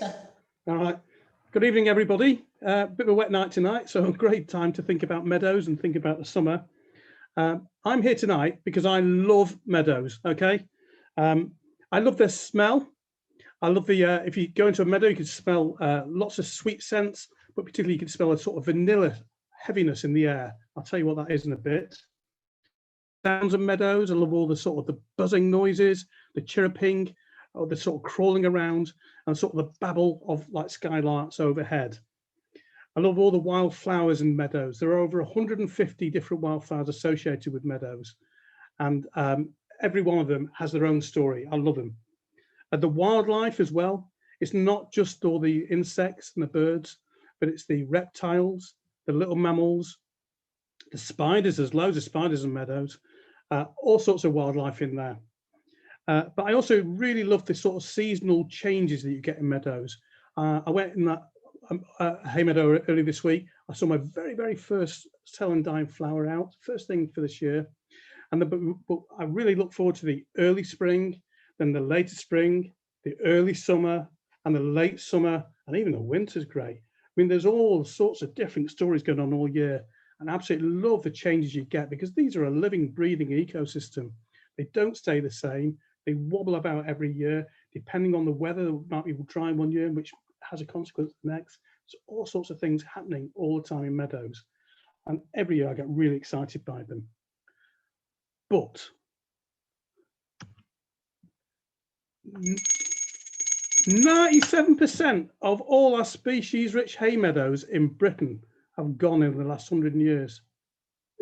later. All right. Good evening, everybody. Bit of a wet night tonight, so a great time to think about meadows and think about the summer. I'm here tonight because I love meadows, okay? I love their smell. I love the, if you go into a meadow, you can smell lots of sweet scents, but particularly you can smell a sort of vanilla heaviness in the air. I'll tell you what that is in a bit. Sounds of meadows, I love all the sort of the buzzing noises, the chirruping, or the sort of crawling around, and sort of the babble of like skylarks overhead. I love all the wildflowers in meadows. There are over 150 different wildflowers associated with meadows, and every one of them has their own story. I love them. The wildlife as well. It's not just all the insects and the birds, but it's the reptiles, the little mammals, the spiders. There's loads of spiders in meadows, all sorts of wildlife in there. But I also really love the sort of seasonal changes that you get in meadows. I went in that hay meadow early this week. I saw my very first celandine flower out, first thing for this year. And but I really look forward to the early spring, then the later spring, the early summer, and the late summer, and even the winter's great. I mean, there's all sorts of different stories going on all year, and I absolutely love the changes you get because these are a living, breathing ecosystem. They don't stay the same. They wobble about every year, depending on the weather. There might be dry one year, which has a consequence the next. So all sorts of things happening all the time in meadows. And every year I get really excited by them. But 97% of all our species-rich hay meadows in Britain have gone in the last 100 years.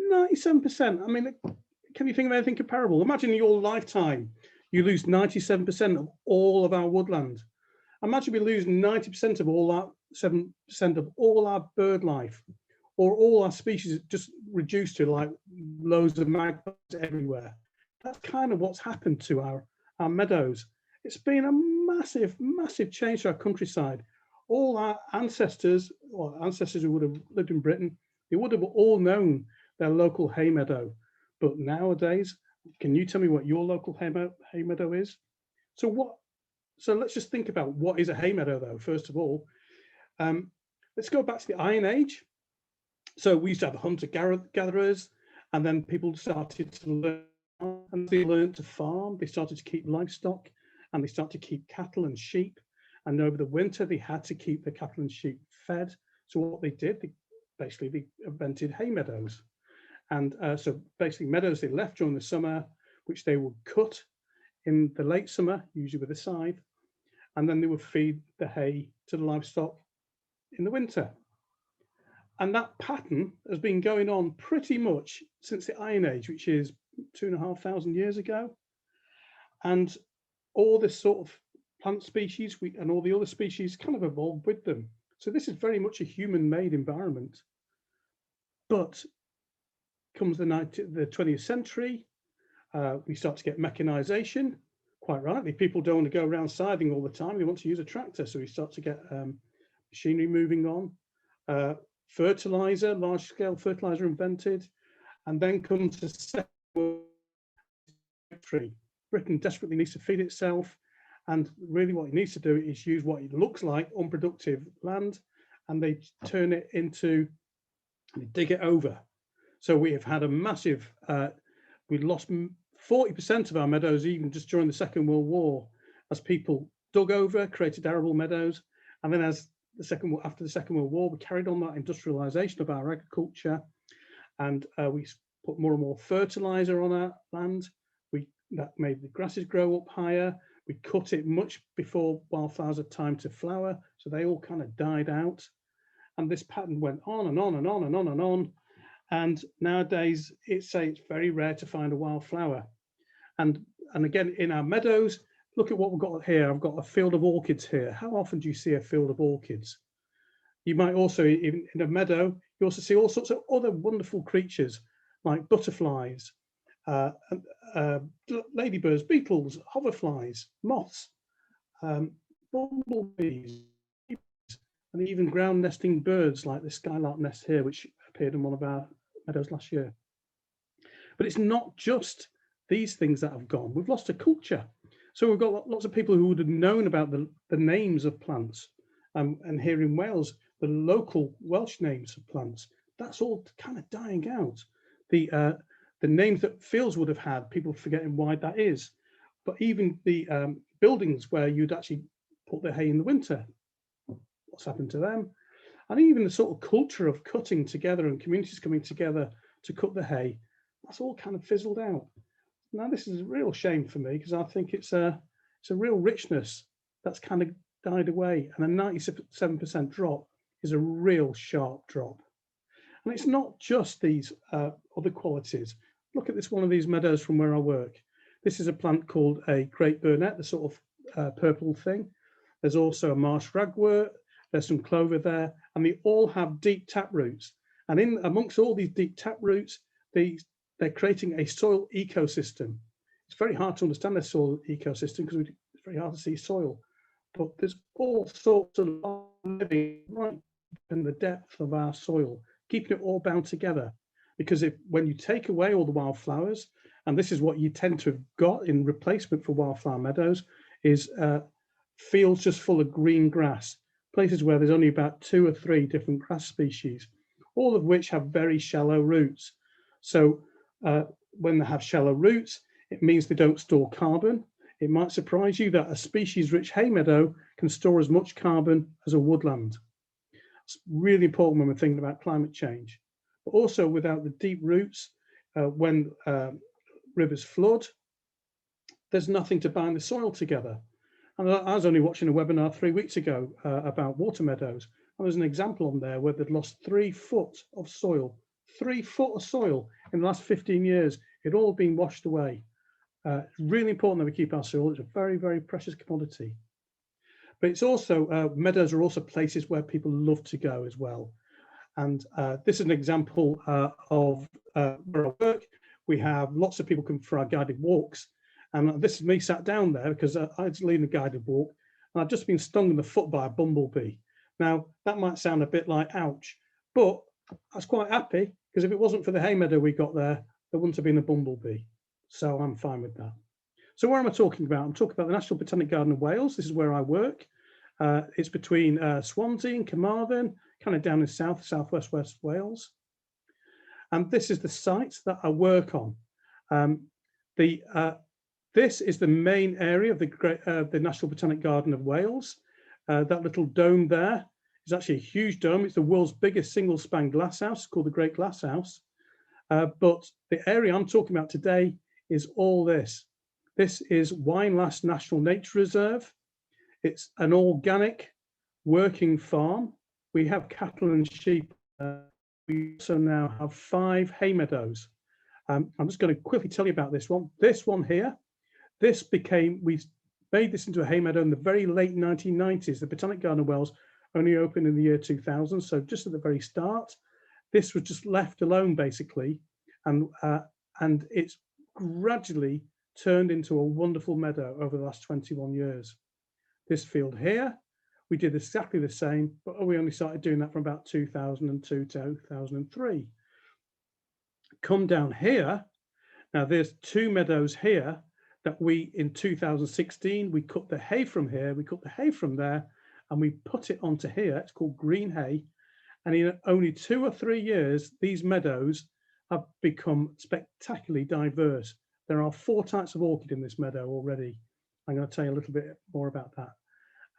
97%. I mean, can you think of anything comparable? Imagine in your lifetime, you lose 97% of all of our woodland. Imagine we lose 90% of all that, 7% of all our bird life, or all our species just reduced to like loads of magpies everywhere. That's kind of what's happened to our meadows. It's been a massive change to our countryside. All our ancestors, or ancestors who would have lived in Britain, they would have all known their local hay meadow. But nowadays, can you tell me what your local hay meadow is? So let's just think about what is a hay meadow though, first of all. Let's go back to the Iron Age. So we used to have hunter-gatherers, and then people started to learn, and they learned to farm. They started to keep livestock, and they started to keep cattle and sheep. And over the winter, they had to keep the cattle and sheep fed. So what they did, they invented hay meadows. And so basically meadows they left during the summer, which they would cut in the late summer, usually with a scythe, and then they would feed the hay to the livestock in the winter. And that pattern has been going on pretty much since the Iron Age, which is 2,500 years ago. And all this sort of plant species and all the other species kind of evolved with them. So this is very much a human-made environment. But comes the 20th century, we start to get mechanization. Quite rightly, people don't want to go around scything all the time. They want to use a tractor. So we start to get machinery moving on. Fertilizer, large-scale fertilizer invented. And then comes the second world war. Britain desperately needs to feed itself. And really what it needs to do is use what it looks like unproductive land, and they turn it into, they dig it over. So we have had a massive, we lost 40% of our meadows even just during the Second World War, as people dug over, created arable meadows. And then after the Second World War, we carried on that industrialization of our agriculture, and we put more and more fertilizer on our land. That made the grasses grow up higher. We cut it much before wildflowers had time to flower, so they all kind of died out. And this pattern went on and on and on and on and on. And nowadays, it's very rare to find a wildflower. And again, in our meadows, look at what we've got here. I've got a field of orchids here. How often do you see a field of orchids? You might also, in a meadow, you also see all sorts of other wonderful creatures like butterflies, ladybirds, beetles, hoverflies, moths, bumblebees, and even ground nesting birds like the skylark nest here, which appeared in one of our meadows last year. But it's not just these things that have gone. We've lost a culture. So we've got lots of people who would have known about the names of plants, and here in Wales, the local Welsh names of plants. That's all kind of dying out. The names that fields would have had, people forgetting why that is. But even the buildings where you'd actually put the hay in the winter, what's happened to them? And even the sort of culture of cutting together and communities coming together to cut the hay, that's all kind of fizzled out. Now, this is a real shame for me, because I think it's a real richness that's kind of died away, and a 97% drop is a real sharp drop. And it's not just these other qualities. Look at this, one of these meadows from where I work. This is a plant called a great burnet, the sort of purple thing. There's also a marsh ragwort, there's some clover there, and they all have deep tap roots. And in amongst all these deep tap roots, they're creating a soil ecosystem. It's very hard to understand their soil ecosystem because it's very hard to see soil. But there's all sorts of living right in the depth of our soil, keeping it all bound together. Because when you take away all the wildflowers, and this is what you tend to have got in replacement for wildflower meadows, is fields just full of green grass, places where there's only about 2 or 3 different grass species, all of which have very shallow roots. So when they have shallow roots, it means they don't store carbon. It might surprise you that a species-rich hay meadow can store as much carbon as a woodland. It's really important when we're thinking about climate change. But also, without the deep roots, when rivers flood, there's nothing to bind the soil together. And I was only watching a webinar 3 weeks ago about water meadows, and there's an example on there where they'd lost 3 foot of soil. 3 foot of soil in the last 15 years. It all been washed away. It's really important that we keep our soil. It's a very, very precious commodity. But it's also, meadows are also places where people love to go as well. And this is an example of where I work. We have lots of people come for our guided walks. And this is me sat down there because I was leading a guided walk, and I've just been stung in the foot by a bumblebee. Now, that might sound a bit like ouch, but I was quite happy, because if it wasn't for the hay meadow we got there wouldn't have been a bumblebee. So I'm fine with that. So where am I talking about? I'm talking about the National Botanic Garden of Wales. This is where I work. It's between Swansea and Carmarthen, kind of down in southwest Wales. And this is the site that I work on. This is the main area of the National Botanic Garden of Wales. That little dome there is actually a huge dome. It's the world's biggest single span glasshouse, called the Great Glasshouse. But the area I'm talking about today is all this. This is Wynlass National Nature Reserve. It's an organic working farm. We have cattle and sheep. We also now have 5 hay meadows. I'm just going to quickly tell you about this one. This one here, we made this into a hay meadow in the very late 1990s. The Botanic Garden of Wales only opened in the year 2000, so just at the very start. This was just left alone, basically, and it's gradually turned into a wonderful meadow over the last 21 years. This field here, we did exactly the same, but we only started doing that from about 2002 to 2003. Come down here, now there's 2 meadows here that in 2016, we cut the hay from here, we cut the hay from there, and we put it onto here. It's called green hay. And in only 2 or 3 years, these meadows have become spectacularly diverse. There are 4 types of orchid in this meadow already. I'm going to tell you a little bit more about that.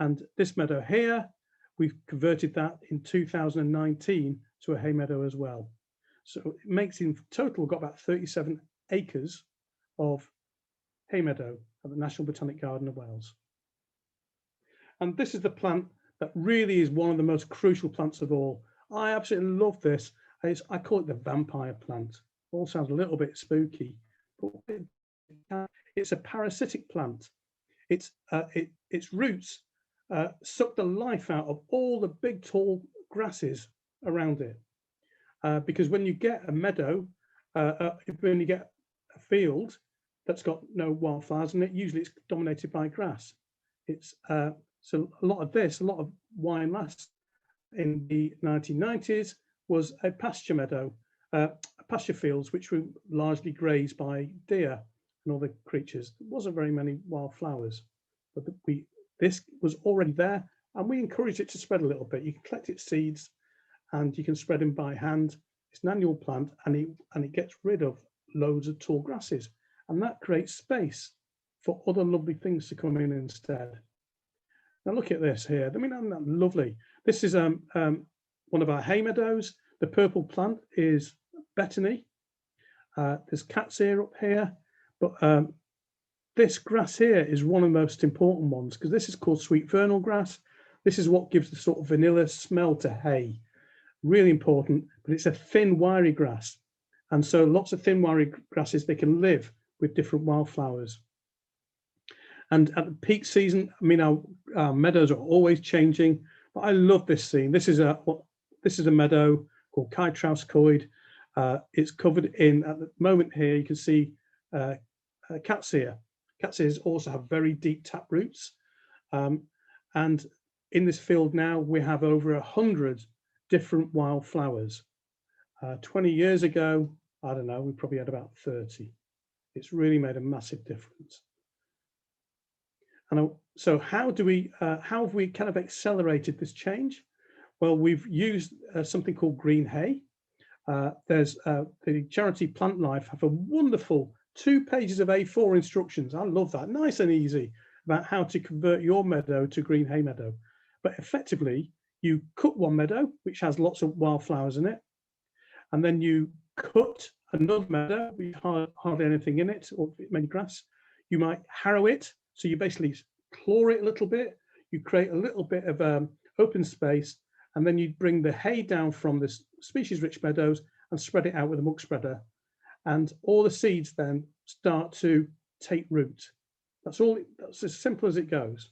And this meadow here, we've converted that in 2019 to a hay meadow as well. So it makes in total, we've got about 37 acres of hay meadow at the National Botanic Garden of Wales. And this is the plant that really is one of the most crucial plants of all. I absolutely love this. I call it the vampire plant. All sounds a little bit spooky, but it's a parasitic plant. Its roots suck the life out of all the big tall grasses around it. Because when you get a meadow, when you get a field that's got no wildflowers in it, usually it's dominated by grass. So a lot of Wynlass in the 1990s was a pasture meadow, pasture fields which were largely grazed by deer. and other creatures. There wasn't very many wildflowers, but this was already there, and we encouraged it to spread a little bit. You can collect its seeds, and you can spread them by hand. It's an annual plant, and it gets rid of loads of tall grasses, and that creates space for other lovely things to come in instead. Now look at this here. I mean, isn't that lovely? This is one of our hay meadows. The purple plant is betony. There's cat's ear up here, but this grass here is one of the most important ones because this is called sweet vernal grass. This is what gives the sort of vanilla smell to hay. Really important, but it's a thin, wiry grass. And so lots of thin, wiry grasses, they can live with different wildflowers. And at the peak season, I mean, our meadows are always changing, but I love this scene. This is a meadow called Chytrauscoid. It's covered in, at the moment here, you can see cat's ear. Cat's ears also have very deep tap roots. And in this field now, we have over 100 different wildflowers. 20 years ago, I don't know, we probably had about 30. It's really made a massive difference. And so how have we kind of accelerated this change? Well, we've used something called green hay. There's the charity Plant Life have a wonderful 2 pages of A4 instructions. I love that, nice and easy, about how to convert your meadow to green hay meadow. But effectively, you cut one meadow, which has lots of wildflowers in it, and then you cut another meadow with hardly anything in it, or many grass. You might harrow it, so you basically claw it a little bit. You create a little bit of open space, and then you bring the hay down from this species-rich meadows and spread it out with a muck spreader. And all the seeds then start to take root. That's all. That's as simple as it goes.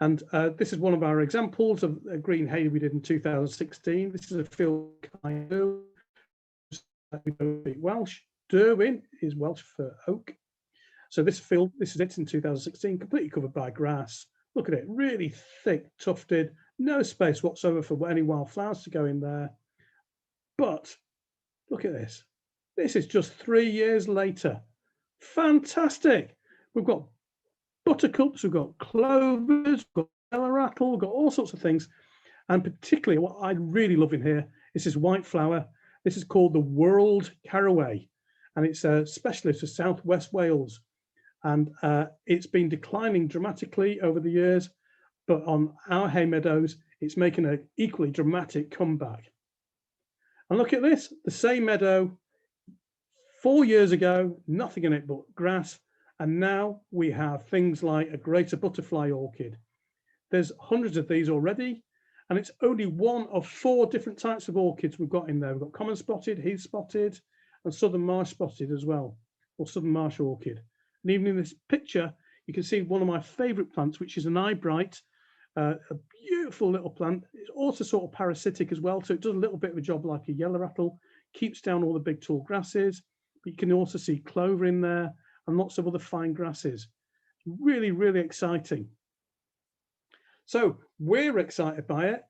And this is one of our examples of a green hay we did in 2016. This is a field kind of Welsh. Derwin is Welsh for oak. So this field, this is it in 2016, completely covered by grass. Look at it, really thick, tufted, no space whatsoever for any wildflowers to go in there. But look at this. This is just 3 years later. Fantastic. We've got buttercups, we've got clovers, we've got yellow rattle, we've got all sorts of things. And particularly what I really love in here is this white flower. This is called the World Caraway, and it's a specialist for Southwest Wales. And it's been declining dramatically over the years, but on our hay meadows, it's making an equally dramatic comeback. And look at this, the same meadow 4 years ago, nothing in it but grass. And now we have things like a greater butterfly orchid. There's hundreds of these already, and it's only one of 4 different types of orchids we've got in there. We've got common spotted, heath spotted, and southern marsh spotted as well, or southern marsh orchid. And even in this picture, you can see one of my favorite plants, which is an eyebright, a beautiful little plant. It's also sort of parasitic as well, so it does a little bit of a job like a yellow rattle, keeps down all the big tall grasses, but you can also see clover in there and lots of other fine grasses. Really, really exciting. So we're excited by it.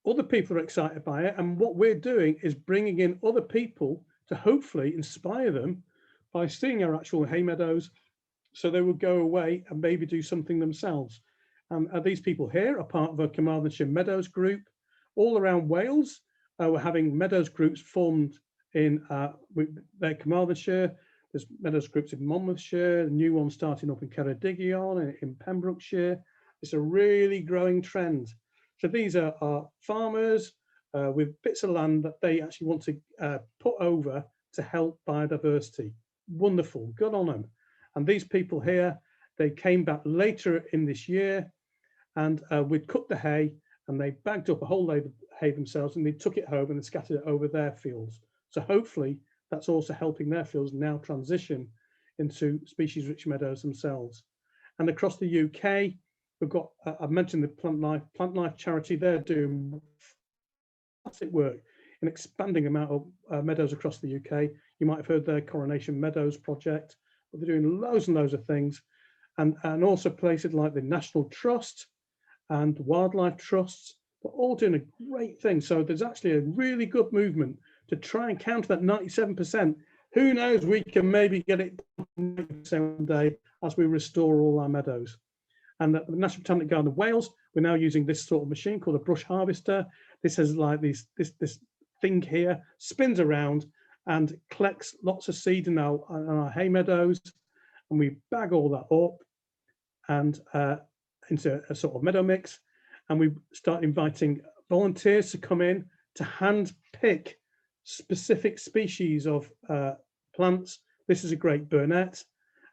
Other people are excited by it. And what we're doing is bringing in other people to hopefully inspire them by seeing our actual hay meadows, so they will go away and maybe do something themselves. These people here are part of a Carmarthenshire Meadows group. All around Wales, we're having meadows groups formed in Carmarthenshire. There's meadows groups in Monmouthshire, a new one starting up in Ceredigion, in Pembrokeshire. It's a really growing trend. So these are farmers with bits of land that they actually want to put over to help biodiversity. Wonderful, good on them. And these people here, they came back later in this year, and we'd cut the hay, and they bagged up a whole load of hay themselves, and they took it home and they scattered it over their fields. So hopefully that's also helping their fields now transition into species-rich meadows themselves. And across the UK, we've got, I've mentioned the Plant Life charity. They're doing fantastic work in expanding the amount of meadows across the UK. You might have heard their Coronation Meadows project, but they're doing loads and loads of things. And also places like the National Trust and wildlife trusts, they're all doing a great thing. So there's actually a really good movement to try and counter that 97% Who knows, we can maybe get it one day as we restore all our meadows. And at the National Botanic Garden of Wales, we're now using this sort of machine called a brush harvester. This has like this thing here, spins around and collects lots of seed in our hay meadows. And we bag all that up and into a sort of meadow mix. And we start inviting volunteers to come in to hand pick specific species of plants. This is a great burnet.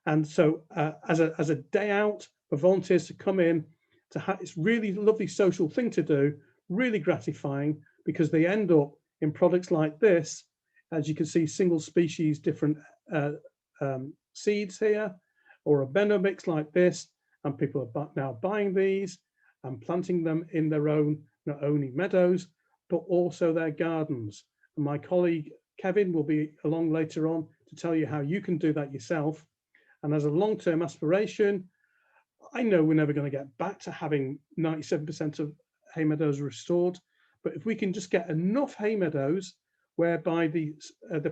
And so as a day out for volunteers to come in, it's really lovely social thing to do, really gratifying, because they end up in products like this. As you can see, single species, different seeds here, or a meadow mix like this, and people are now buying these and planting them in their own, not only meadows, but also their gardens. And my colleague Kevin will be along later on to tell you how you can do that yourself. And as a long-term aspiration, I know we're never going to get back to having 97% of hay meadows restored, but if we can just get enough hay meadows whereby the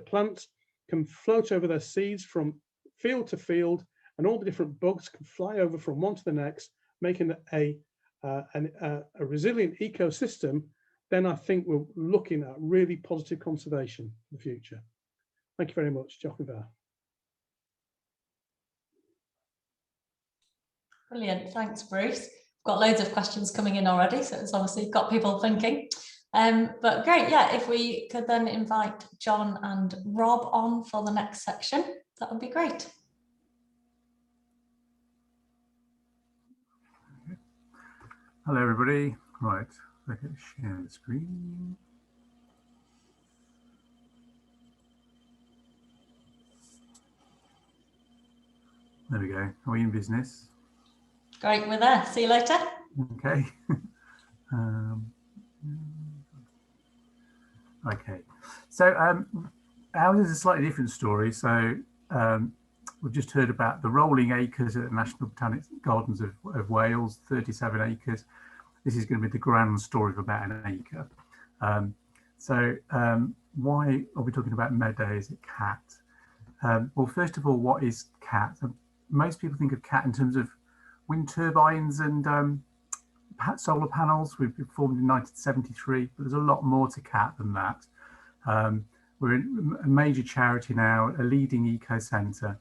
plants can float over their seeds from field to field, and all the different bugs can fly over from one to the next, making a resilient ecosystem, then I think we're looking at really positive conservation in the future. Thank you very much, Joachim. Brilliant, thanks Bruce. Got loads of questions coming in already, so it's obviously got people thinking. But great, yeah, if we could then invite John and Rob on for the next section, that would be great. Hello everybody, right, look at share the screen. There we go, are we in business? Great, we're there, see you later. Okay. Okay, so ours is a slightly different story. So we've just heard about the rolling acres at the National Botanic Gardens of Wales, 37 acres. This is going to be the grand story of about an acre. Why are we talking about meadow? Is it cat? Well, first of all, what is cat? Most people think of cat in terms of wind turbines and solar panels. We've been formed in 1973, but there's a lot more to cat than that. We're a major charity now, a leading eco centre,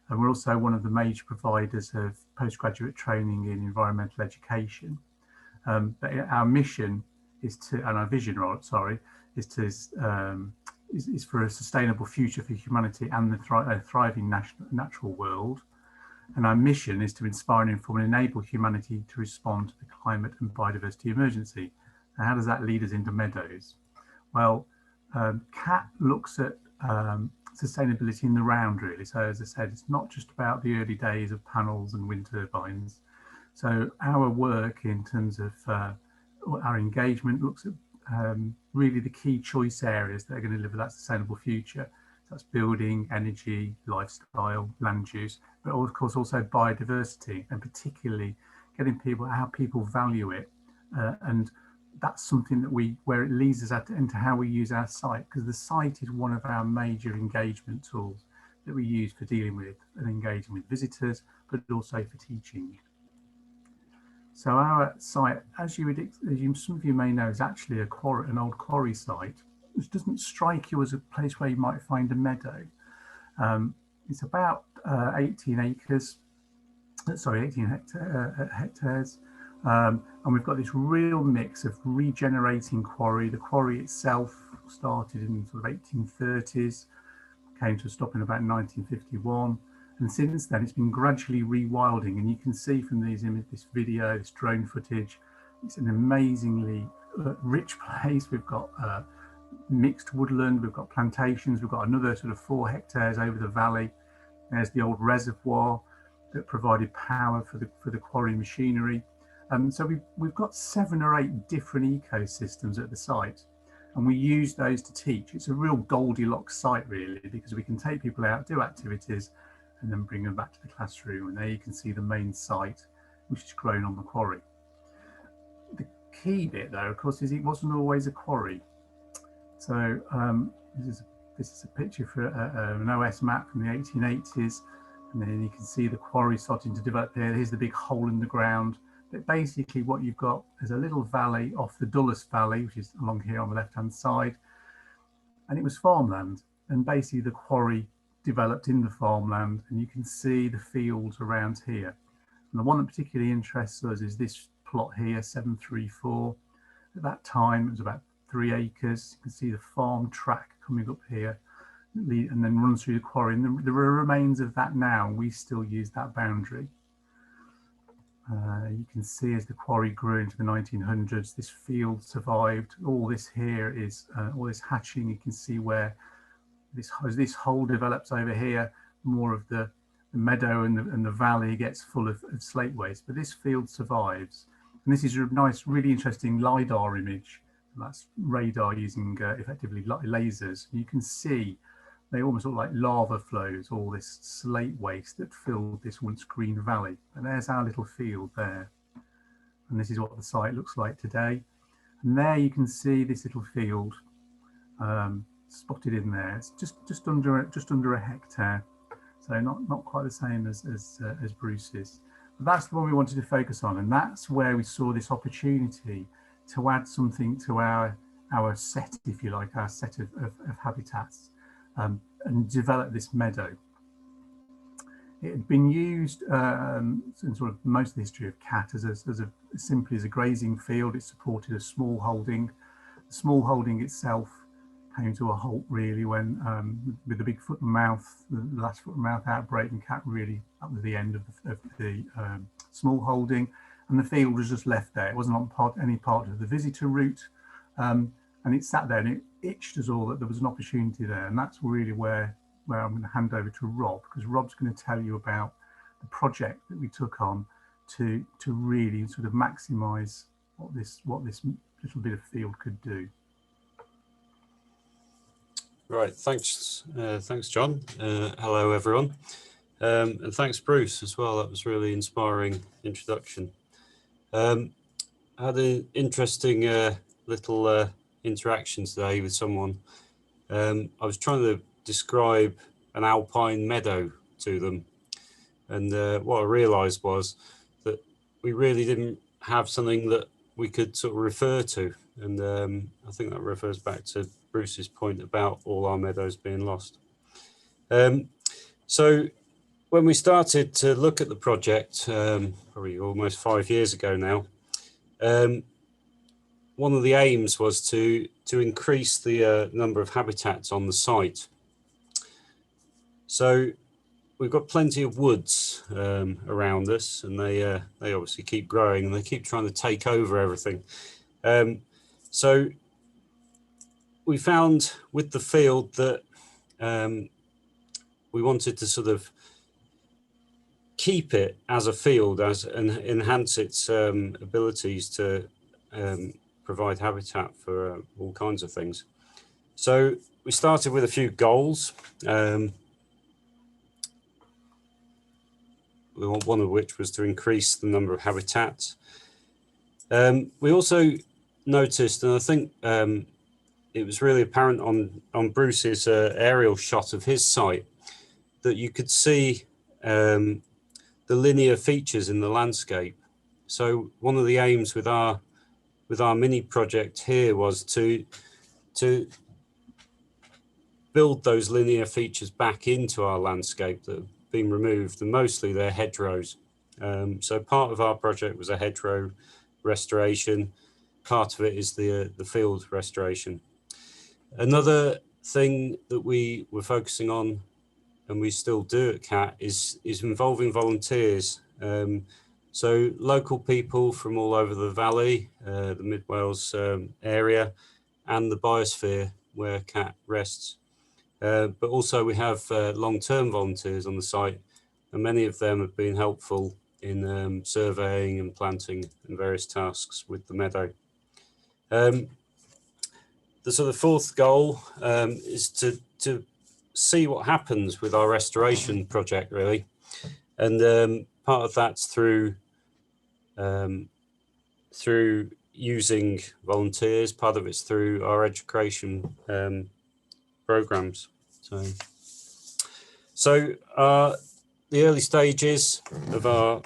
and we're also one of the major providers of postgraduate training in environmental education. But our mission is to, and our vision, sorry, is for a sustainable future for humanity and the thriving natural world. And our mission is to inspire and inform and enable humanity to respond to the climate and biodiversity emergency. And how does that lead us into meadows? Well, CAT looks at sustainability in the round, really. So as I said, it's not just about the early days of panels and wind turbines. So our work in terms of our engagement looks at really the key choice areas that are going to deliver that sustainable future. That's building, energy, lifestyle, land use, but of course also biodiversity, and particularly getting people, how people value it. And that's something that where it leads us into how we use our site, because the site is one of our major engagement tools that we use for dealing with and engaging with visitors, but also for teaching. So our site, as some of you may know, is actually an old quarry site, which doesn't strike you as a place where you might find a meadow. It's about 18 acres, sorry, 18 hectares. And we've got this real mix of regenerating quarry. The quarry itself started in sort of 1830s, came to a stop in about 1951. And since then, it's been gradually rewilding. And you can see from these images, this video, this drone footage, it's an amazingly rich place. We've got mixed woodland, we've got plantations, we've got another sort of 4 hectares over the valley. There's the old reservoir that provided power for the quarry machinery. So we've got 7 or 8 different ecosystems at the site, and we use those to teach. It's a real Goldilocks site, really, because we can take people out, do activities, and then bring them back to the classroom. And there you can see the main site, which is grown on the quarry. The key bit, though, of course, is it wasn't always a quarry. So this is this is a picture for an OS map from the 1880s. And then you can see the quarry starting to develop here. Here's the big hole in the ground. But basically what you've got is a little valley off the Dulles Valley, which is along here on the left-hand side. And it was farmland. And basically the quarry developed in the farmland, and you can see the fields around here. And the one that particularly interests us is this plot here, 734. At that time, it was about 3 acres. You can see the farm track coming up here, and then runs through the quarry. And there are remains of that now, and we still use that boundary. You can see as the quarry grew into the 1900s, this field survived. All this here is all this hatching. You can see where as this hole develops over here, more of the meadow and the valley gets full of slate waste. But this field survives. And this is a nice, really interesting LiDAR image. That's radar using effectively lasers. You can see they almost look like lava flows, all this slate waste that filled this once green valley. And there's our little field there. And this is what the site looks like today. And there you can see this little field spotted in there. It's just under a hectare, so not quite the same as Bruce's. But that's the one we wanted to focus on, and that's where we saw this opportunity to add something to our set, if you like, our set of habitats, and develop this meadow. It had been used in sort of most of the history of cat as simply as a grazing field. It supported a small holding. The small holding itself came to a halt really when with the big foot and mouth, the last foot and mouth outbreak, and cat really, that was the end of the small holding, and the field was just left there. It wasn't on any part of the visitor route, and it sat there and it itched us all that there was an opportunity there. And that's really where I'm going to hand over to Rob, because Rob's going to tell you about the project that we took on to really sort of maximise what this little bit of field could do. Right, thanks John. Hello everyone, and thanks Bruce as well. That was really inspiring introduction. I had an interesting little interaction today with someone. I was trying to describe an alpine meadow to them, and what I realised was that we really didn't have something that we could sort of refer to, and I think that refers back to Bruce's point about all our meadows being lost. So when we started to look at the project, probably almost 5 years ago now, one of the aims was to increase the number of habitats on the site. So we've got plenty of woods around us, and they obviously keep growing, and they keep trying to take over everything. So we found with the field that we wanted to sort of keep it as a field and enhance its abilities to provide habitat for all kinds of things. So we started with a few goals, one of which was to increase the number of habitats. We also noticed, and I think it was really apparent on Bruce's aerial shot of his site, that you could see the linear features in the landscape. So one of the aims with our mini project here was to build those linear features back into our landscape that have been removed, and mostly they're hedgerows. So part of our project was a hedgerow restoration. Part of it is the field restoration. Another thing that we were focusing on, and we still do at CAT, is involving volunteers. So local people from all over the valley, the Mid Wales area, and the biosphere where CAT rests. But also we have long-term volunteers on the site, and many of them have been helpful in surveying and planting and various tasks with the meadow. The sort of fourth goal is to see what happens with our restoration project, really. And part of that's through using volunteers, part of it's through our education programs. So the early stages of our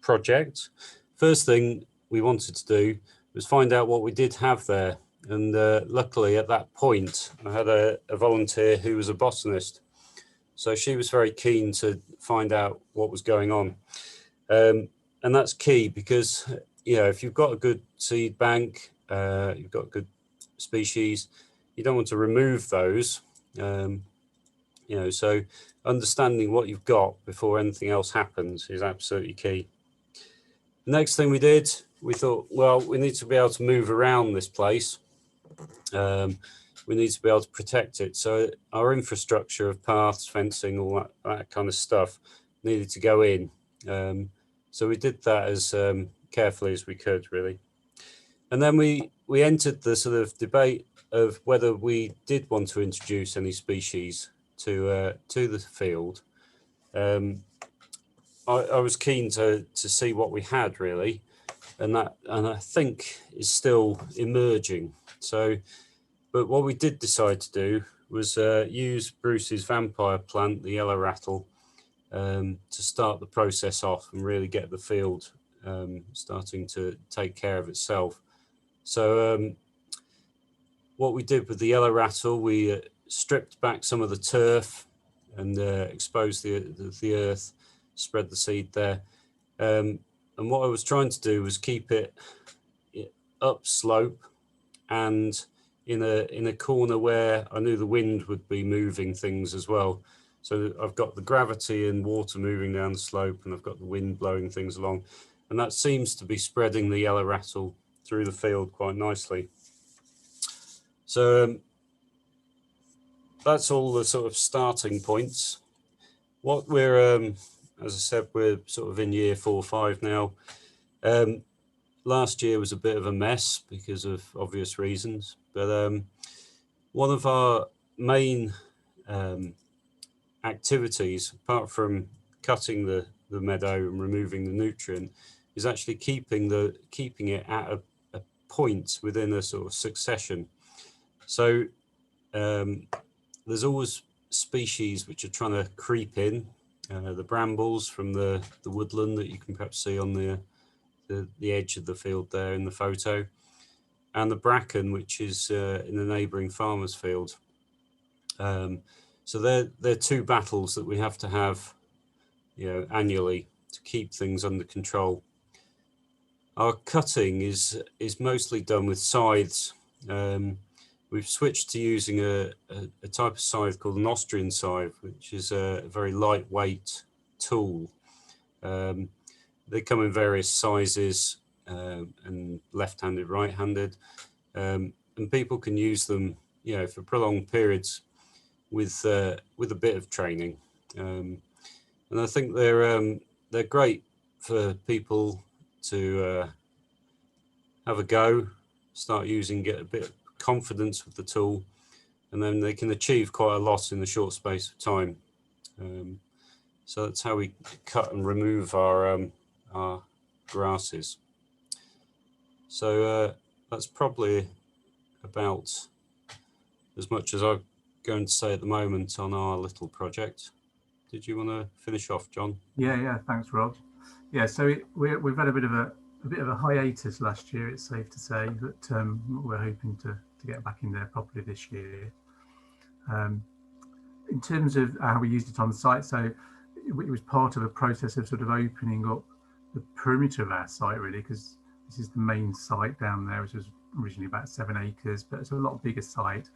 project, first thing we wanted to do was find out what we did have there. And luckily at that point, I had a volunteer who was a botanist. So she was very keen to find out what was going on. And that's key because, you know, if you've got a good seed bank, you've got good species, you don't want to remove those, you know, so understanding what you've got before anything else happens is absolutely key. The next thing we did, we thought, well, we need to be able to move around this place. We need to be able to protect it. So our infrastructure of paths, fencing, all that kind of stuff needed to go in. So we did that as carefully as we could, really. And then we entered the sort of debate of whether we did want to introduce any species to the field. I was keen to see what we had, really, and I think is still emerging. So, but what we did decide to do was use Bruce's vampire plant, the yellow rattle, to start the process off and really get the field starting to take care of itself. So what we did with the yellow rattle, we stripped back some of the turf and exposed the earth, spread the seed there. And what I was trying to do was keep it up slope and in a corner where I knew the wind would be moving things as well. So I've got the gravity and water moving down the slope, and I've got the wind blowing things along. And that seems to be spreading the yellow rattle through the field quite nicely. So that's all the sort of starting points. What we're, as I said, we're sort of in year 4 or 5 now. Last year was a bit of a mess because of obvious reasons, but one of our main activities, apart from cutting the meadow and removing the nutrient, is actually keeping it at a point within a sort of succession. So there's always species which are trying to creep in, the brambles from the woodland that you can perhaps see on the edge of the field there in the photo, and the bracken, which is in the neighbouring farmer's field. So they're 2 battles that we have to have, you know, annually to keep things under control. Our cutting is mostly done with scythes. We've switched to using a type of scythe called an Austrian scythe, which is a very lightweight tool. They come in various sizes and left-handed, right-handed, and people can use them, you know, for prolonged periods with a bit of training. And I think they're great for people to have a go, start using, get a bit of confidence with the tool, and then they can achieve quite a lot in a short space of time. So that's how we cut and remove our grasses. So that's probably about as much as I'm going to say at the moment on our little project. Did you want to finish off, John? Yeah, thanks, Rob. Yeah, so we've had a bit of a hiatus last year, it's safe to say, but we're hoping to get back in there properly this year. In terms of how we used it on site, so it was part of a process of sort of opening up the perimeter of our site, really, because this is the main site down there, which was originally about 7 acres, but it's a lot bigger site.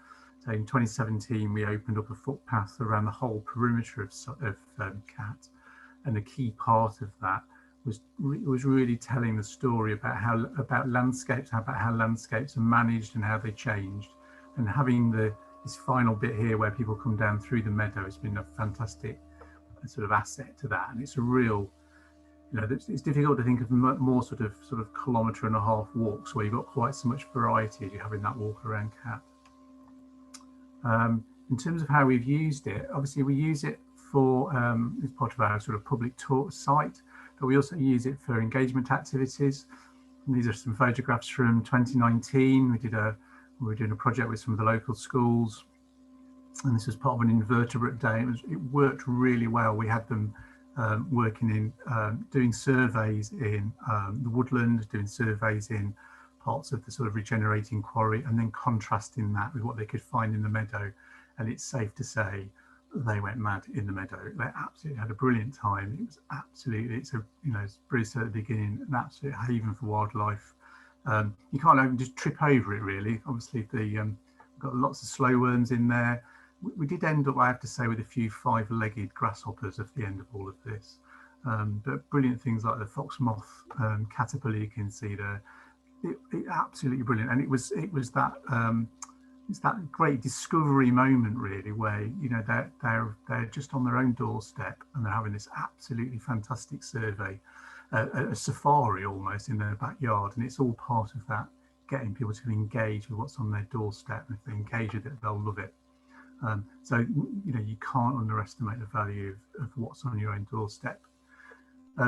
So in 2017, we opened up a footpath around the whole perimeter of Cat, and a key part of that was really telling the story about how landscapes are managed and how they changed, and having this final bit here where people come down through the meadow has been a fantastic sort of asset to that. And it's a real, you know, it's difficult to think of more sort of 1.5 kilometre walks where you've got quite so much variety as you have in that walk around Cat. In terms of how we've used it, obviously we use it for as part of our sort of public tour site, but we also use it for engagement activities. And these are some photographs from 2019. We were doing a project with some of the local schools, and this was part of an invertebrate day. It worked really well. We had them working in doing surveys in the woodland, doing surveys in parts of the sort of regenerating quarry, and then contrasting that with what they could find in the meadow. And it's safe to say they went mad in the meadow. They absolutely had a brilliant time. It was absolutely, it's a, you know, as Bruce said at the beginning, an absolute haven for wildlife. You can't even just trip over it really. Obviously we've got lots of slow worms in there. We did end up, I have to say, with a few 5-legged grasshoppers at the end of all of this. But brilliant things like the fox moth caterpillar you can see there. It absolutely brilliant. And it was that it's that great discovery moment really, where you know they're just on their own doorstep and they're having this absolutely fantastic survey, a safari almost in their backyard, and it's all part of that, getting people to engage with what's on their doorstep. And if they engage with it, they'll love it. So you know, you can't underestimate the value of what's on your own doorstep.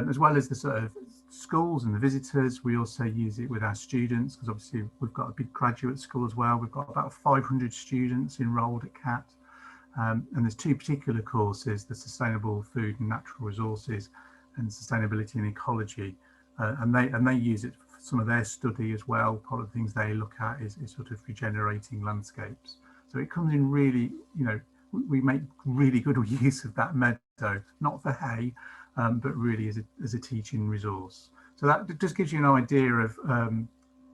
As well as the sort of schools and the visitors, we also use it with our students, because obviously we've got a big graduate school as well. We've got about 500 students enrolled at CAT, and there's 2 particular courses: the Sustainable Food and Natural Resources and Sustainability and Ecology, and they use it for some of their study as well. Part of the things they look at is sort of regenerating landscapes. So it comes in really, you know, we make really good use of that meadow, not for hay, but really as a teaching resource. So that just gives you an idea of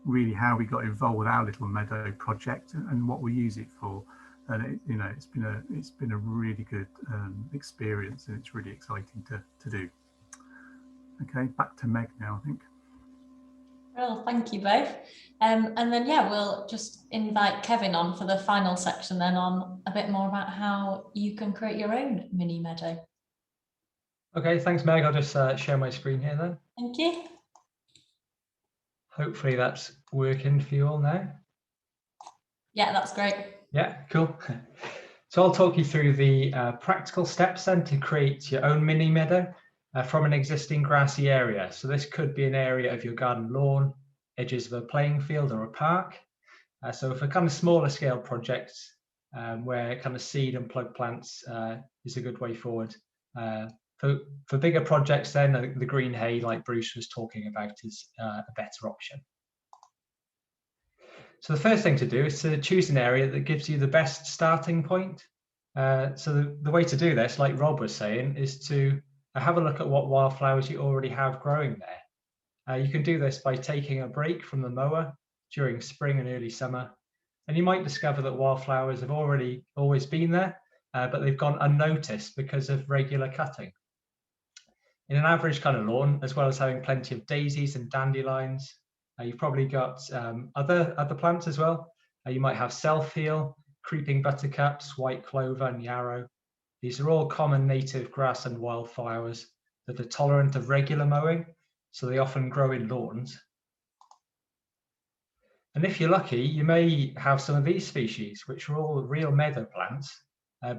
really how we got involved with our little meadow project and what we use it for. And you know, it's been a really good experience, and it's really exciting to do. Okay, back to Meg now, I think. Well, thank you both. And then, yeah, we'll just invite Kevin on for the final section then, on a bit more about how you can create your own mini meadow. Okay, thanks, Meg. I'll just share my screen here then. Thank you. Hopefully that's working for you all now. Yeah, that's great. Yeah, cool. So I'll talk you through the practical steps then to create your own mini meadow from an existing grassy area. So this could be an area of your garden lawn, edges of a playing field or a park. So for kind of smaller scale projects where kind of seed and plug plants is a good way forward. For bigger projects then, the green hay, like Bruce was talking about, is a better option. So the first thing to do is to choose an area that gives you the best starting point. So the way to do this, like Rob was saying, is to have a look at what wildflowers you already have growing there. You can do this by taking a break from the mower during spring and early summer, and you might discover that wildflowers have always been there, but they've gone unnoticed because of regular cutting. In an average kind of lawn, as well as having plenty of daisies and dandelions, you've probably got other plants as well. You might have self-heal, creeping buttercups, white clover and yarrow. These are all common native grass and wildflowers that are tolerant of regular mowing, so they often grow in lawns. And if you're lucky, you may have some of these species, which are all real meadow plants,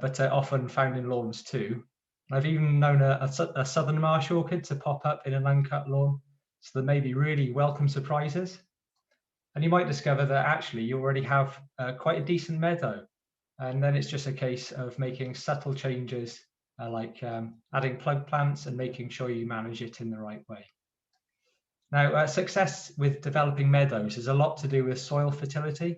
but are often found in lawns too. I've even known a southern marsh orchid to pop up in an uncut lawn, so there may be really welcome surprises. And you might discover that actually you already have quite a decent meadow, and then it's just a case of making subtle changes like adding plug plants and making sure you manage it in the right way. Now, success with developing meadows is a lot to do with soil fertility.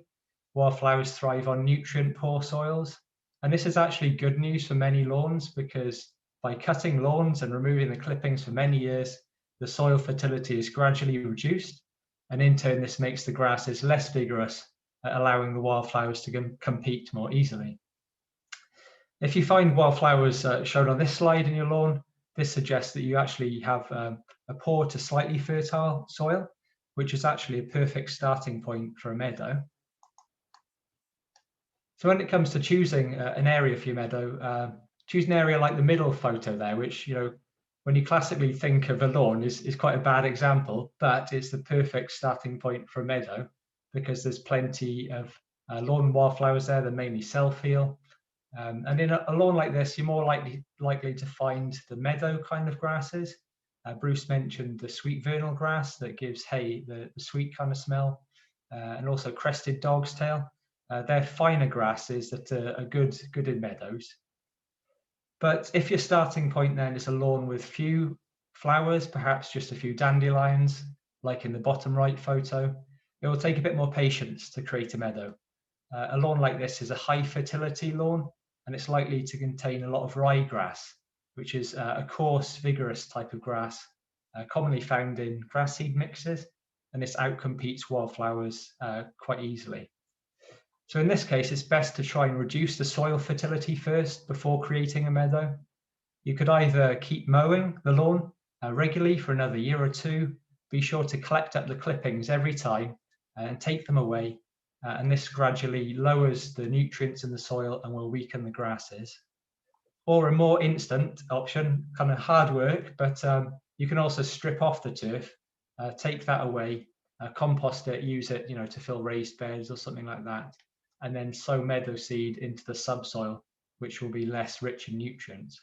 Wildflowers thrive on nutrient-poor soils, and this is actually good news for many lawns, because by cutting lawns and removing the clippings for many years, the soil fertility is gradually reduced, and in turn this makes the grasses less vigorous, allowing the wildflowers to compete more easily. If you find wildflowers shown on this slide in your lawn, this suggests that you actually have a poor to slightly fertile soil, which is actually a perfect starting point for a meadow. So when it comes to choosing an area for your meadow, choose an area like the middle photo there, which, you know, when you classically think of a lawn is quite a bad example, but it's the perfect starting point for a meadow because there's plenty of lawn wildflowers there. They're mainly self-heal. And in a lawn like this, you're more likely to find the meadow kind of grasses. Bruce mentioned the sweet vernal grass that gives hay the sweet kind of smell, and also crested dog's tail. They're finer grasses that are good in meadows. But if your starting point then is a lawn with few flowers, perhaps just a few dandelions, like in the bottom right photo, it will take a bit more patience to create a meadow. A lawn like this is a high fertility lawn, and it's likely to contain a lot of ryegrass, which is a coarse, vigorous type of grass, commonly found in grass seed mixes, and this outcompetes wildflowers quite easily. So in this case, it's best to try and reduce the soil fertility first before creating a meadow. You could either keep mowing the lawn regularly for another year or two, be sure to collect up the clippings every time and take them away, and this gradually lowers the nutrients in the soil and will weaken the grasses. Or a more instant option, kind of hard work, but you can also strip off the turf, take that away, compost it, use it, to fill raised beds or something like that, and then sow meadow seed into the subsoil, which will be less rich in nutrients.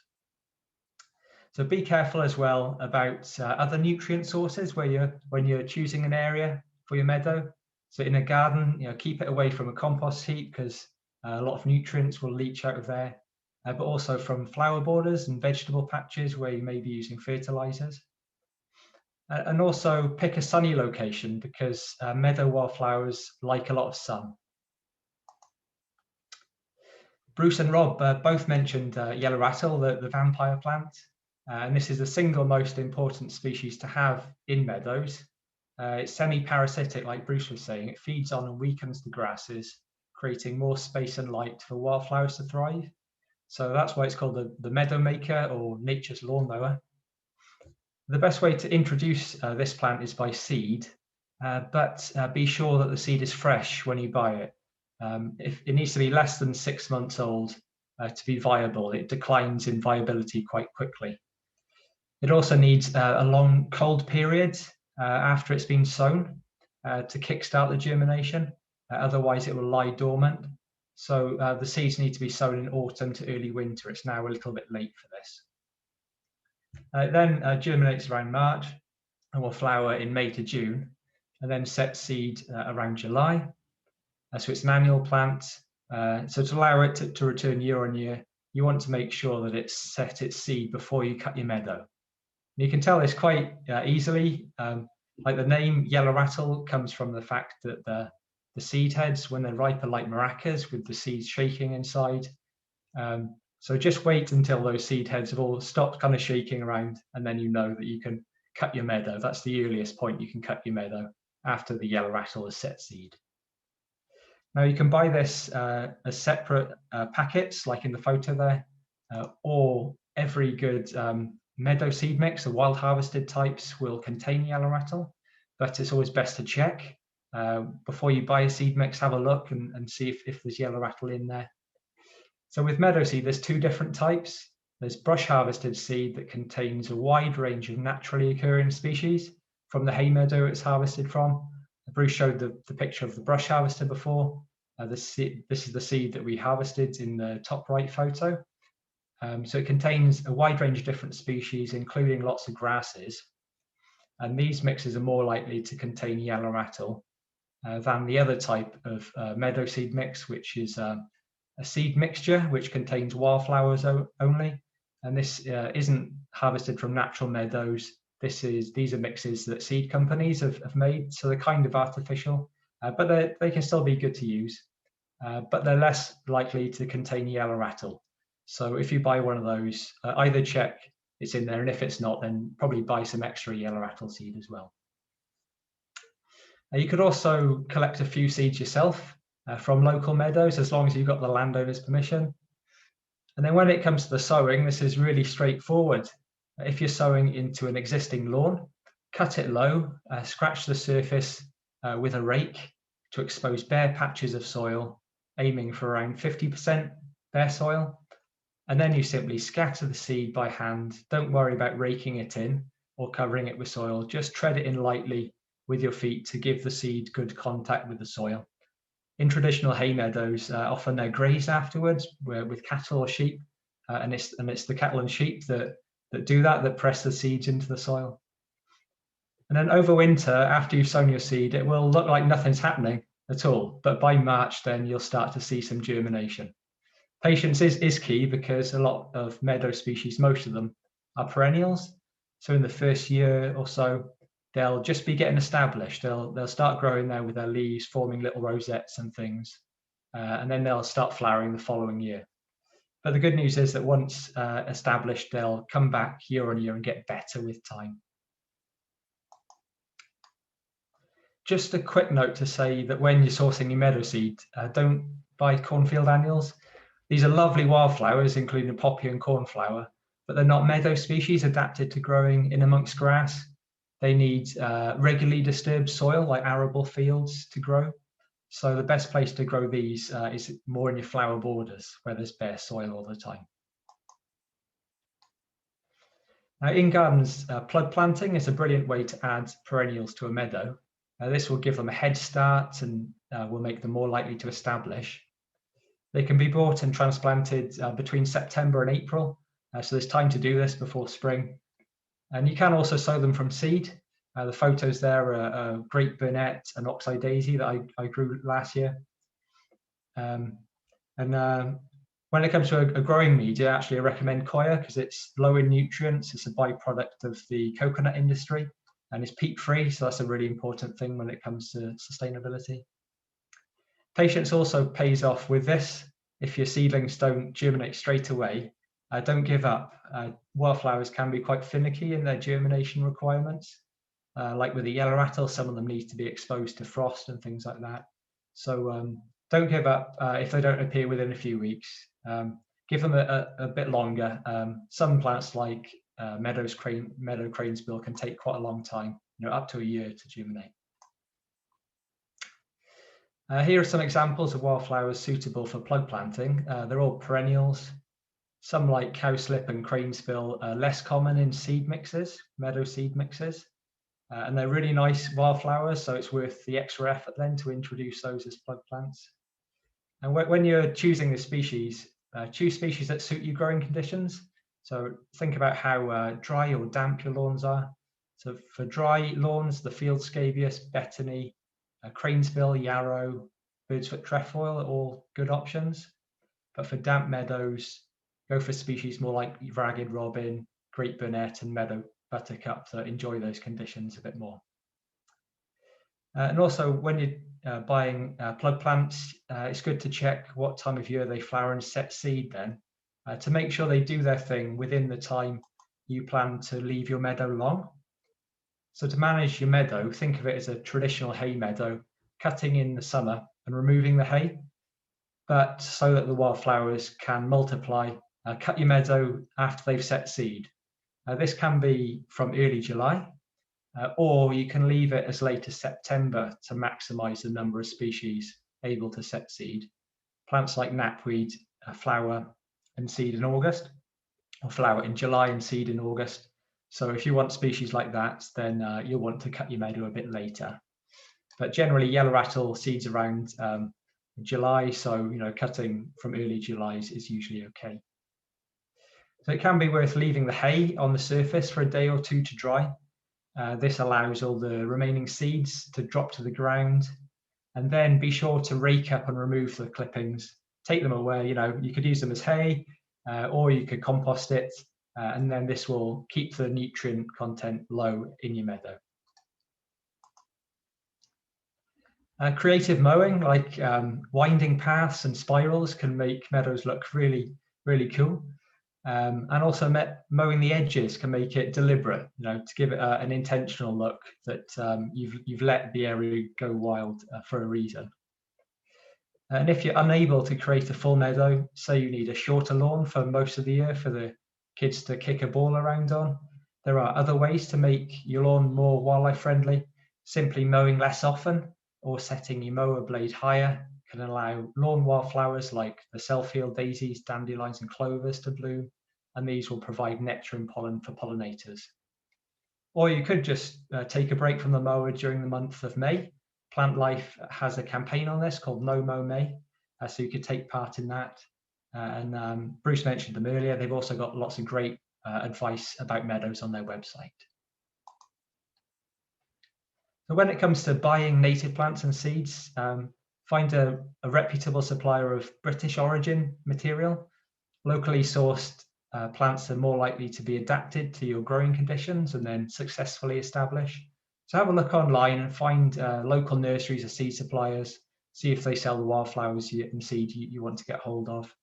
So be careful as well about other nutrient sources when you're choosing an area for your meadow. So in a garden, keep it away from a compost heap because a lot of nutrients will leach out of there, but also from flower borders and vegetable patches where you may be using fertilizers. And also pick a sunny location because meadow wildflowers like a lot of sun. Bruce and Rob both mentioned yellow rattle, the vampire plant. And this is the single most important species to have in meadows. It's semi-parasitic, like Bruce was saying. It feeds on and weakens the grasses, creating more space and light for wildflowers to thrive. So that's why it's called the meadow maker or nature's lawnmower. The best way to introduce this plant is by seed, but be sure that the seed is fresh when you buy it. If it needs to be less than 6 months old to be viable. It declines in viability quite quickly. It also needs a long cold period after it's been sown to kickstart the germination. Otherwise, it will lie dormant. So the seeds need to be sown in autumn to early winter. It's now a little bit late for this. It then germinates around March and will flower in May to June, and then set seed around July. So it's an annual plant. So to allow it to return year on year, you want to make sure that it's set its seed before you cut your meadow. You can tell this quite easily. Like the name yellow rattle comes from the fact that the seed heads, when they're ripe, are like maracas with the seeds shaking inside. So just wait until those seed heads have all stopped kind of shaking around, and then you know that you can cut your meadow. That's the earliest point you can cut your meadow, after the yellow rattle has set seed. Now you can buy this as separate packets, like in the photo there, or every good meadow seed mix, the wild harvested types, will contain yellow rattle, but it's always best to check. Before you buy a seed mix, have a look and see if there's yellow rattle in there. So with meadow seed, there's two different types. There's brush harvested seed that contains a wide range of naturally occurring species from the hay meadow it's harvested from. Bruce showed the picture of the brush harvester before. This is the seed that we harvested in the top right photo. So it contains a wide range of different species, including lots of grasses. And these mixes are more likely to contain yellow rattle than the other type of meadow seed mix, which is a seed mixture which contains wildflowers only. And this isn't harvested from natural meadows. These are mixes that seed companies have made, so they're kind of artificial, but they can still be good to use. But they're less likely to contain yellow rattle. So if you buy one of those, either check it's in there, and if it's not, then probably buy some extra yellow rattle seed as well. You could also collect a few seeds yourself from local meadows, as long as you've got the landowner's permission. And then when it comes to the sowing, this is really straightforward. If you're sowing into an existing lawn, cut it low, scratch the surface with a rake to expose bare patches of soil, aiming for around 50% bare soil. And then you simply scatter the seed by hand. Don't worry about raking it in or covering it with soil. Just tread it in lightly with your feet to give the seed good contact with the soil. In traditional hay meadows, often they're grazed afterwards with cattle or sheep, and it's the cattle and sheep that press the seeds into the soil. And then over winter, after you've sown your seed, it will look like nothing's happening. at all. But by March, then you'll start to see some germination. Patience is key because a lot of meadow species, most of them, are perennials. So in the first year or so, they'll just be getting established. They'll start growing there with their leaves, forming little rosettes and things, and then they'll start flowering the following year. But the good news is that once established, they'll come back year on year and get better with time. Just a quick note to say that when you're sourcing your meadow seed, don't buy cornfield annuals. These are lovely wildflowers, including poppy and cornflower, but they're not meadow species adapted to growing in amongst grass. They need regularly disturbed soil like arable fields to grow. So the best place to grow these is more in your flower borders where there's bare soil all the time. Now in gardens, plug planting is a brilliant way to add perennials to a meadow. This will give them a head start and will make them more likely to establish. They can be bought and transplanted between September and April, so there's time to do this before spring. And you can also sow them from seed. The photos there are Great Burnet and Oxeye Daisy that I grew last year. When it comes to a growing media, actually I recommend coir because it's low in nutrients. It's a byproduct of the coconut industry and it's peat free, so that's a really important thing when it comes to sustainability. Patience also pays off with this. If your seedlings don't germinate straight away, don't give up. Wildflowers can be quite finicky in their germination requirements. Like with the yellow rattle, some of them need to be exposed to frost and things like that. So don't give up if they don't appear within a few weeks. Give them a bit longer. Some plants like meadow cranesbill can take quite a long time, up to a year to germinate. Here are some examples of wildflowers suitable for plug planting. They're all perennials. Some like cowslip and cranesbill are less common in seed mixes, meadow seed mixes. And they're really nice wildflowers, so it's worth the extra effort then to introduce those as plug plants. And when you're choosing the species, choose species that suit your growing conditions. So think about how dry or damp your lawns are. So for dry lawns, the field scabious, betony, cranesbill, yarrow, birdsfoot trefoil are all good options. But for damp meadows, go for species more like ragged robin, great burnet, and meadow buttercup that enjoy those conditions a bit more. And also when you're buying plug plants, it's good to check what time of year they flower and set seed then, to make sure they do their thing within the time you plan to leave your meadow long. So to manage your meadow, think of it as a traditional hay meadow, cutting in the summer and removing the hay. But so that the wildflowers can multiply, cut your meadow after they've set seed. This can be from early July, or you can leave it as late as September to maximize the number of species able to set seed. Plants like knapweed flower and seed in August, or flower in July and seed in August. So if you want species like that, then you'll want to cut your meadow a bit later. But generally, yellow rattle seeds around July, so cutting from early July is usually okay. So it can be worth leaving the hay on the surface for a day or two to dry. This allows all the remaining seeds to drop to the ground, and then be sure to rake up and remove the clippings. Take them away. You could use them as hay, or you could compost it, and then this will keep the nutrient content low in your meadow. Creative mowing, like winding paths and spirals, can make meadows look really, really cool. And also mowing the edges can make it deliberate, to give it an intentional look that you've let the area go wild for a reason. And if you're unable to create a full meadow, say you need a shorter lawn for most of the year for the kids to kick a ball around on, there are other ways to make your lawn more wildlife friendly. Simply mowing less often or setting your mower blade higher can allow lawn wildflowers like the self-heal daisies, dandelions and clovers to bloom, and these will provide nectar and pollen for pollinators. Or you could just take a break from the mower during the month of May. Plant Life has a campaign on this called No Mow May, so you could take part in that. And Bruce mentioned them earlier. They've also got lots of great advice about meadows on their website. But when it comes to buying native plants and seeds, find a reputable supplier of British origin material. Locally sourced plants are more likely to be adapted to your growing conditions and then successfully establish. So have a look online and find local nurseries or seed suppliers, see if they sell the wildflowers and seed you want to get hold of.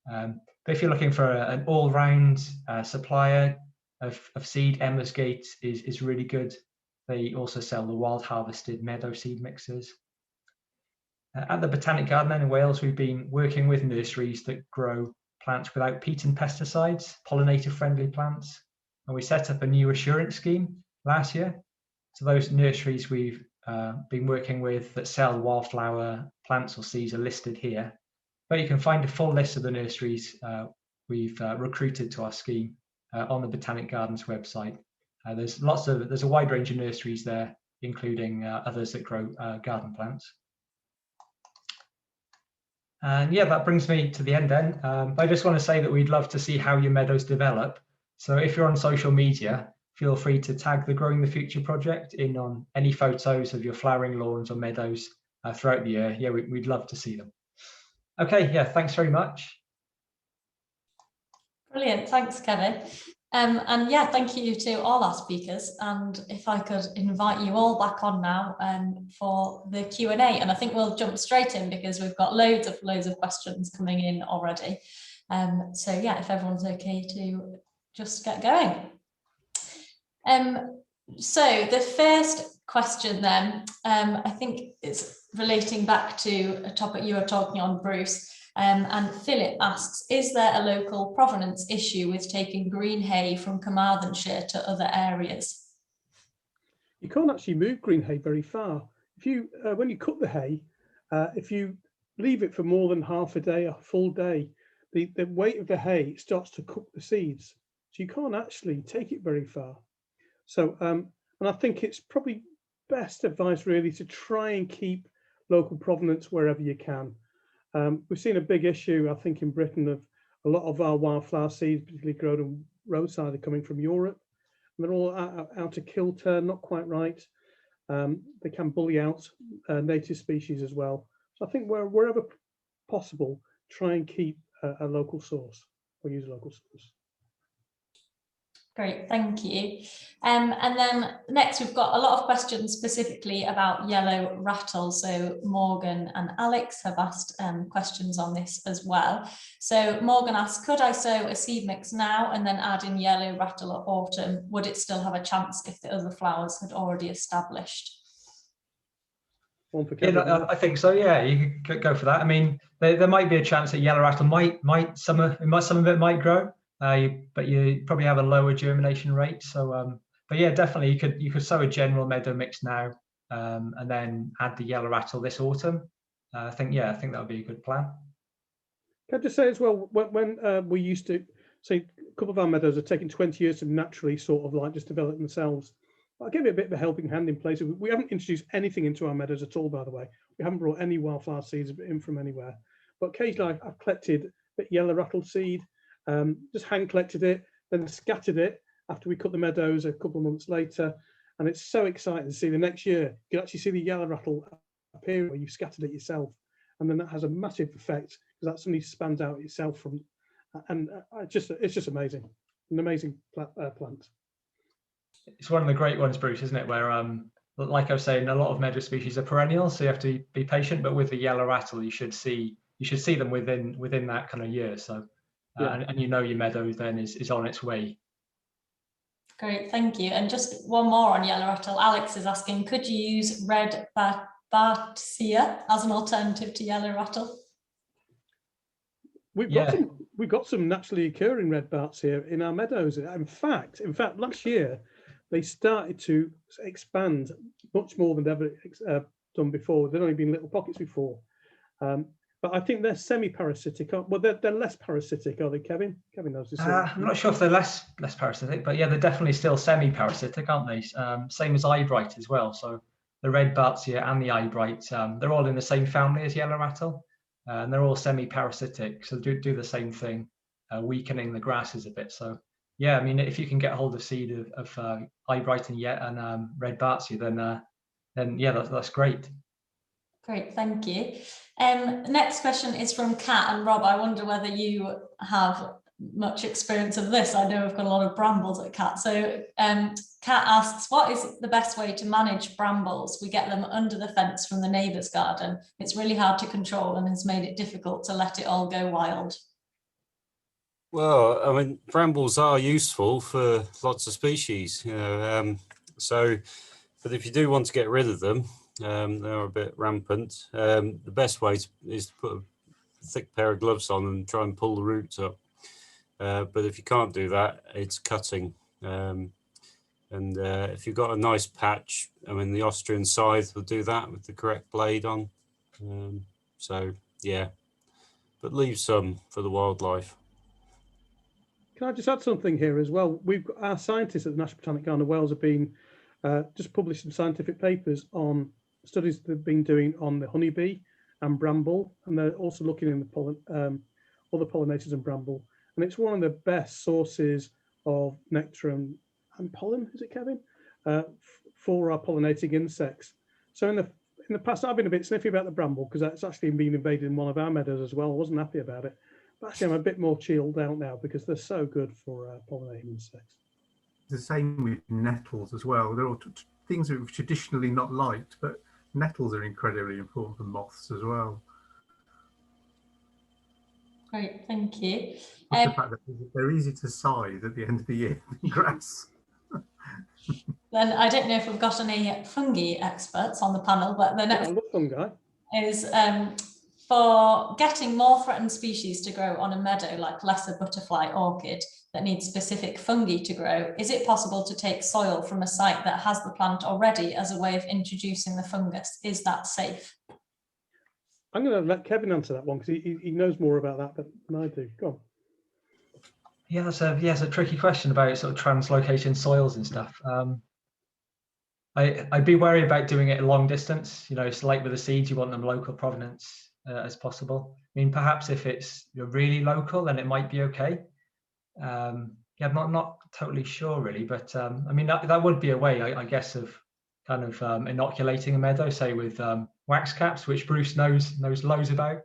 But if you're looking for an all-round supplier of seed, Emmersgate is really good. They also sell the wild harvested meadow seed mixes. At the Botanic Garden in Wales, we've been working with nurseries that grow plants without peat and pesticides, pollinator friendly plants. And we set up a new assurance scheme last year. So those nurseries we've been working with that sell wildflower plants or seeds are listed here. But you can find a full list of the nurseries we've recruited to our scheme on the Botanic Gardens website. There's a wide range of nurseries there, including others that grow garden plants. And yeah, that brings me to the end then. I just want to say that we'd love to see how your meadows develop. So if you're on social media, feel free to tag the Growing the Future project in on any photos of your flowering lawns or meadows throughout the year. Yeah, we'd love to see them. Okay, yeah, thanks very much. Brilliant, thanks, Kevin. And yeah, thank you to all our speakers. And if I could invite you all back on now for the Q&A, and I think we'll jump straight in because we've got loads of questions coming in already. So yeah, if everyone's okay to just get going. So the first question then, I think it's relating back to a topic you were talking on, Bruce. And Philip asks, is there a local provenance issue with taking green hay from Carmarthenshire to other areas? You can't actually move green hay very far. If you, when you cut the hay, if you leave it for more than half a day, a full day, the weight of the hay starts to cook the seeds. So you can't actually take it very far. So, and I think it's probably best advice really to try and keep local provenance wherever you can. We've seen a big issue, I think, in Britain of a lot of our wildflower seeds, particularly grown on roadside, are coming from Europe. And they're all out of kilter, not quite right. They can bully out native species as well. So I think wherever possible, try and keep a local source or use a local source. Great, thank you. And then next we've got a lot of questions specifically about yellow rattle. So Morgan and Alex have asked questions on this as well. So Morgan asks, could I sow a seed mix now and then add in yellow rattle at autumn? Would it still have a chance if the other flowers had already established? Yeah, I think so. Yeah, you could go for that. I mean, there might be a chance that yellow rattle some of it might grow. But you probably have a lower germination rate. So, but yeah, definitely you could sow a general meadow mix now, and then add the yellow rattle this autumn. I think that would be a good plan. Can I just say as well, when we used to say a couple of our meadows are taking 20 years to naturally sort of like just develop themselves. I'll give it a bit of a helping hand in place. We haven't introduced anything into our meadows at all, by the way. We haven't brought any wildflower seeds in from anywhere. But occasionally I've collected a bit yellow rattle seed. Just hand collected it, then scattered it after we cut the meadows a couple of months later. And it's so exciting to see the next year, you can actually see the yellow rattle appear where you've scattered it yourself. And then that has a massive effect because that suddenly spans out itself from, and it's just amazing, an amazing plant. It's one of the great ones, Bruce, isn't it? Where, like I was saying, a lot of meadow species are perennial, so you have to be patient. But with the yellow rattle, you should see them within that kind of year. So. Yeah. And you know your meadow then is on its way. Great, thank you. And just one more on yellow rattle. Alex is asking, could you use red bartsia as an alternative to yellow rattle? We've got some naturally occurring red bartsia in our meadows. In fact, last year they started to expand much more than they've ever done before. There'd only been little pockets before. But I think they're semi-parasitic. Well, they're less parasitic, are they, Kevin? Kevin knows this. I'm not sure if they're less parasitic, but yeah, they're definitely still semi-parasitic, aren't they? Same as eyebright as well. So the red bartsia and the eyebright, they're all in the same family as yellow rattle, and they're all semi-parasitic. So do the same thing, weakening the grasses a bit. So yeah, I mean, if you can get hold of seed of eyebright and red bartsia, then then yeah, that's great. Great, thank you. Next question is from Kat, and Rob, I wonder whether you have much experience of this. I know we've got a lot of brambles at Kat. So Kat asks, what is the best way to manage brambles? We get them under the fence from the neighbour's garden. It's really hard to control and has made it difficult to let it all go wild. Well, I mean, brambles are useful for lots of species, you know, but if you do want to get rid of them, they're a bit rampant. The best way is to put a thick pair of gloves on and try and pull the roots up. But if you can't do that, it's cutting. If you've got a nice patch, I mean, the Austrian scythe will do that with the correct blade on. So, yeah, but leave some for the wildlife. Can I just add something here as well? We've got our scientists at the National Botanic Garden of Wales have been just published some scientific papers on studies they've been doing on the honeybee and bramble, and they're also looking in the other pollinators and bramble. And it's one of the best sources of nectar and pollen, is it, Kevin? For our pollinating insects. So in the past, I've been a bit sniffy about the bramble because that's actually been invaded in one of our meadows as well. I wasn't happy about it. But actually, I'm a bit more chilled out now because they're so good for pollinating insects. The same with nettles as well. They're all things that we've traditionally not liked, but nettles are incredibly important for moths as well. Great, thank you. The fact that they're easy to scythe at the end of the year than grass. Then I don't know if we've got any fungi experts on the panel, but the next fungi is for getting more threatened species to grow on a meadow, like lesser butterfly orchid that needs specific fungi to grow. Is it possible to take soil from a site that has the plant already as a way of introducing the fungus? Is that safe? I'm going to let Kevin answer that one because he knows more about that than I do. Go on. Yeah, it's a tricky question about sort of translocating soils and stuff. I'd be worried about doing it a long distance. You know, it's like with the seeds, you want them local provenance as possible. I mean, perhaps if it's really local, then it might be okay. Yeah, I'm not totally sure really, but I mean, that would be a way, I guess, of kind of inoculating a meadow, say with wax caps, which Bruce knows loads about,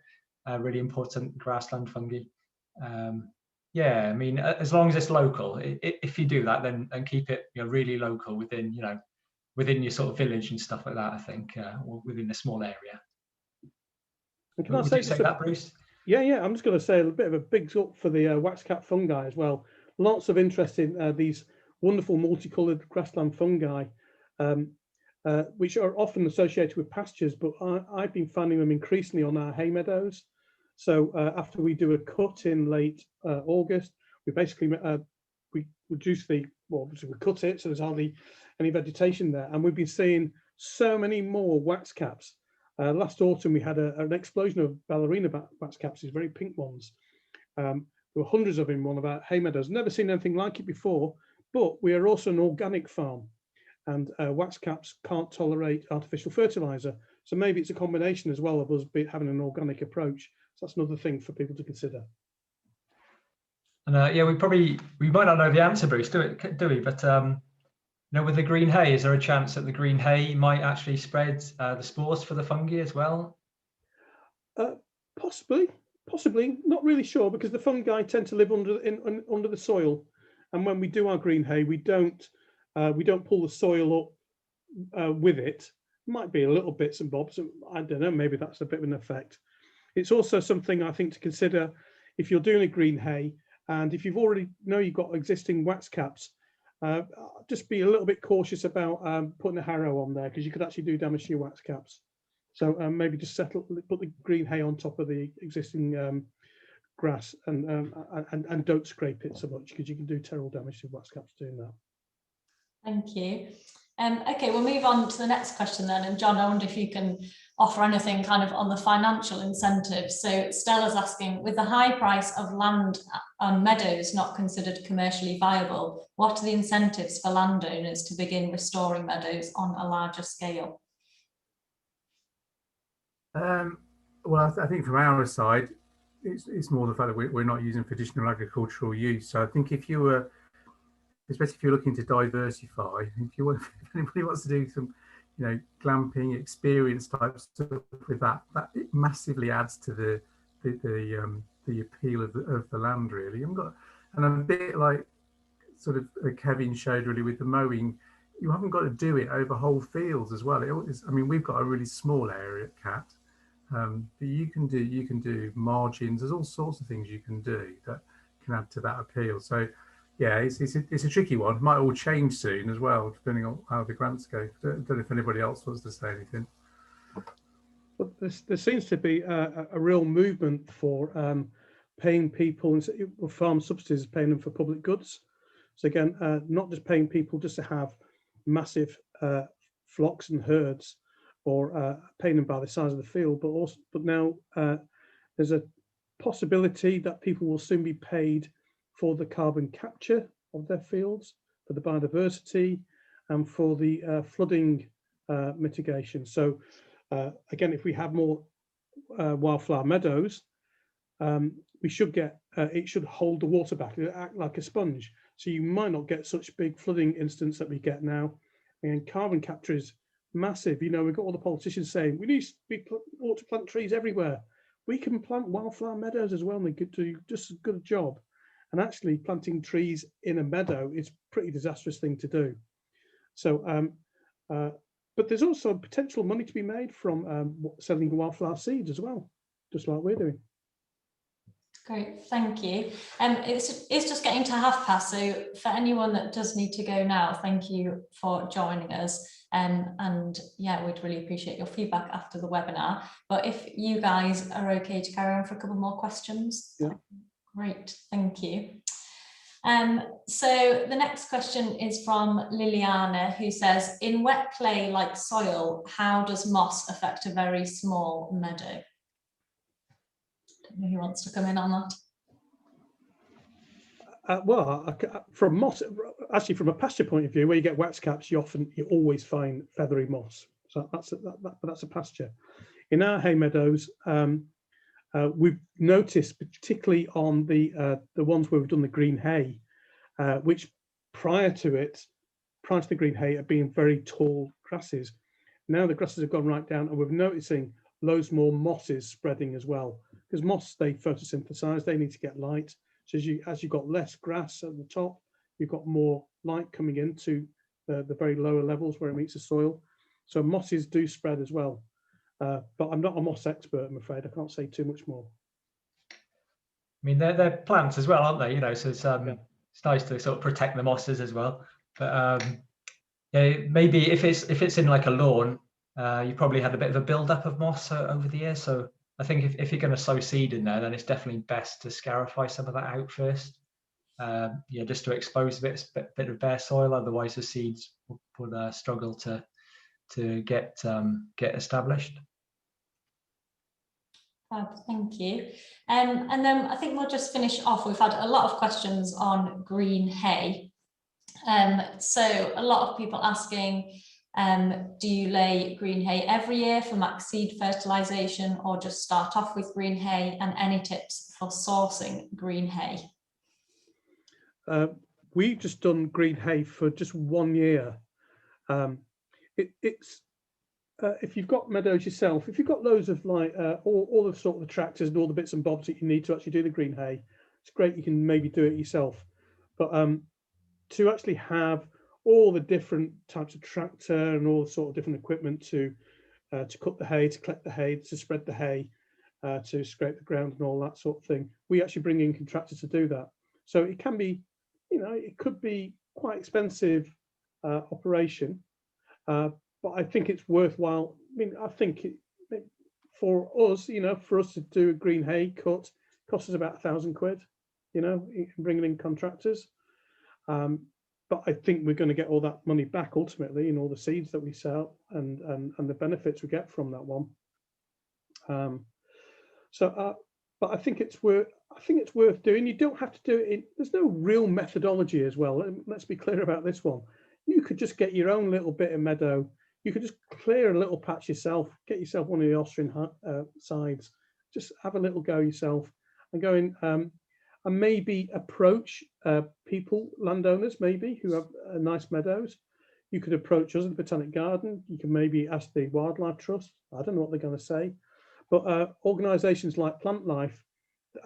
really important grassland fungi. Yeah, I mean, as long as it's local, if you do that, then keep it really local within within your sort of village and stuff like that, I think, or within a small area. And can I say that, Bruce? Yeah, I'm just going to say a bit of a big up for the wax cap fungi as well. Lots of interest in these wonderful multicolored grassland fungi, which are often associated with pastures, but I've been finding them increasingly on our hay meadows. So after we do a cut in late August, we basically we reduce obviously we cut it, so there's hardly any vegetation there, and we've been seeing so many more wax caps. Last autumn we had an explosion of ballerina wax caps, these very pink ones. There were hundreds of them in one of our hay meadows. Never seen anything like it before, but we are also an organic farm, and wax caps can't tolerate artificial fertilizer. So maybe it's a combination as well of us having an organic approach. So that's another thing for people to consider. And yeah, we might not know the answer, Bruce, do we? But with the green hay, is there a chance that the green hay might actually spread the spores for the fungi as well? Possibly, not really sure, because the fungi tend to live under the soil, and when we do our green hay, we don't pull the soil up with it. Might be a little bits and bobs. I don't know. Maybe that's a bit of an effect. It's also something I think to consider if you're doing a green hay, and if you've already you've got existing wax caps. Just be a little bit cautious about putting a harrow on there, because you could actually do damage to your wax caps. So maybe just put the green hay on top of the existing grass, and don't scrape it so much, because you can do terrible damage to wax caps doing that. Thank you. Okay, we'll move on to the next question then. And John, I wonder if you can offer anything kind of on the financial incentives. So Stella's asking, with the high price of land on meadows not considered commercially viable, what are the incentives for landowners to begin restoring meadows on a larger scale? Well, I think from our side, it's more the fact that we're not using traditional agricultural use. So I think if you were, especially if you're looking to diversify, if anybody wants to do some you know, glamping experience type stuff with that, it massively adds to the appeal of the land, really. And a bit like sort of Kevin showed really with the mowing, you haven't got to do it over whole fields as well. I mean, we've got a really small area at Cat, but you can do margins. There's all sorts of things you can do that can add to that appeal. So yeah, it's a tricky one. It might all change soon as well, depending on how the grants go. Don't know if anybody else wants to say anything. But there seems to be a real movement for paying people with farm subsidies, paying them for public goods. So again, not just paying people just to have massive flocks and herds, or paying them by the size of the field, but now there's a possibility that people will soon be paid for the carbon capture of their fields, for the biodiversity, and for the flooding mitigation. So again, if we have more wildflower meadows, we should get, it should hold the water back, it'll act like a sponge. So you might not get such big flooding incidents that we get now. And carbon capture is massive. You know, we've got all the politicians saying we need to plant trees everywhere. We can plant wildflower meadows as well, and they could do just as good a job. And actually planting trees in a meadow is a pretty disastrous thing to do. So, but there's also potential money to be made from selling wildflower seeds as well, just like we're doing. Great, thank you. It's just getting to past, so for anyone that does need to go now, thank you for joining us. And yeah, we'd really appreciate your feedback after the webinar. But if you guys are okay to carry on for a couple more questions, yeah. Great, thank you. So the next question is from Liliana, who says, in wet clay-like soil, how does moss affect a very small meadow? Who wants to come in on that? Well, from moss, actually, from a pasture point of view, where you get wax caps, you always find feathery moss. So that's a pasture. In our hay meadows, we've noticed, particularly on the ones where we've done the green hay, which prior to the green hay had been very tall grasses. Now the grasses have gone right down, and we're noticing loads more mosses spreading as well. Because moss, they photosynthesize, they need to get light. So as you've got less grass at the top, you've got more light coming into the very lower levels where it meets the soil. So mosses do spread as well. But I'm not a moss expert, I'm afraid. I can't say too much more. I mean, they're plants as well, aren't they? You know, so it's nice to sort of protect the mosses as well. But yeah, maybe if it's in like a lawn, you probably had a bit of a build-up of moss over the years. So I think if you're going to sow seed in there, then it's definitely best to scarify some of that out first. Yeah, just to expose a bit of bare soil. Otherwise, the seeds would struggle to get established. Thank you. And then I think we'll just finish off. We've had a lot of questions on green hay. So a lot of people asking, do you lay green hay every year for max seed fertilization, or just start off with green hay, and any tips for sourcing green hay? We've just done green hay for just 1 year. If you've got meadows yourself, if you've got loads of like all the sort of the tractors and all the bits and bobs that you need to actually do the green hay, it's great. You can maybe do it yourself, but to actually have all the different types of tractor and all the sort of different equipment to cut the hay, to collect the hay, to spread the hay, to scrape the ground and all that sort of thing, we actually bring in contractors to do that. So it can be, you know, it could be quite expensive operation, but I think it's worthwhile. I mean, I think for us, you know, for us to do a green hay cut costs us about £1,000, you know, bringing in contractors. But I think we're going to get all that money back ultimately in all the seeds that we sell and the benefits we get from that one. But I think it's worth doing. You don't have to do it. There's no real methodology as well. Let's be clear about this one. You could just get your own little bit of meadow. You could just clear a little patch yourself. Get yourself one of the Austrian sides. Just have a little go yourself and go in. And maybe approach people, landowners maybe, who have nice meadows. You could approach us at the Botanic Garden. You can maybe ask the Wildlife Trust. I don't know what they're going to say. But organisations like Plant Life,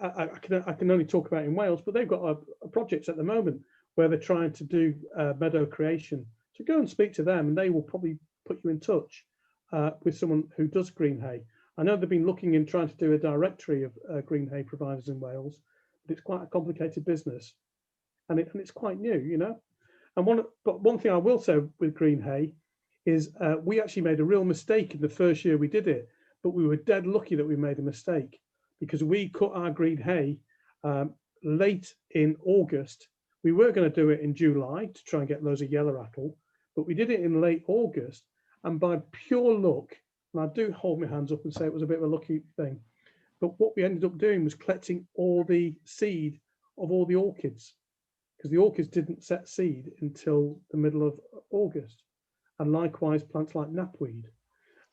I can only talk about in Wales, but they've got a project at the moment where they're trying to do meadow creation. So go and speak to them, and they will probably put you in touch with someone who does green hay. I know they've been looking and trying to do a directory of green hay providers in Wales, but it's quite a complicated business, and it's quite new, you know. And one thing I will say with green hay is we actually made a real mistake in the first year we did it, but we were dead lucky that we made a mistake, because we cut our green hay late in August. We were going to do it in July to try and get loads of yellow rattle, but we did it in late August, and by pure luck, and I do hold my hands up and say it was a bit of a lucky thing, but what we ended up doing was collecting all the seed of all the orchids, because the orchids didn't set seed until the middle of August, and likewise plants like knapweed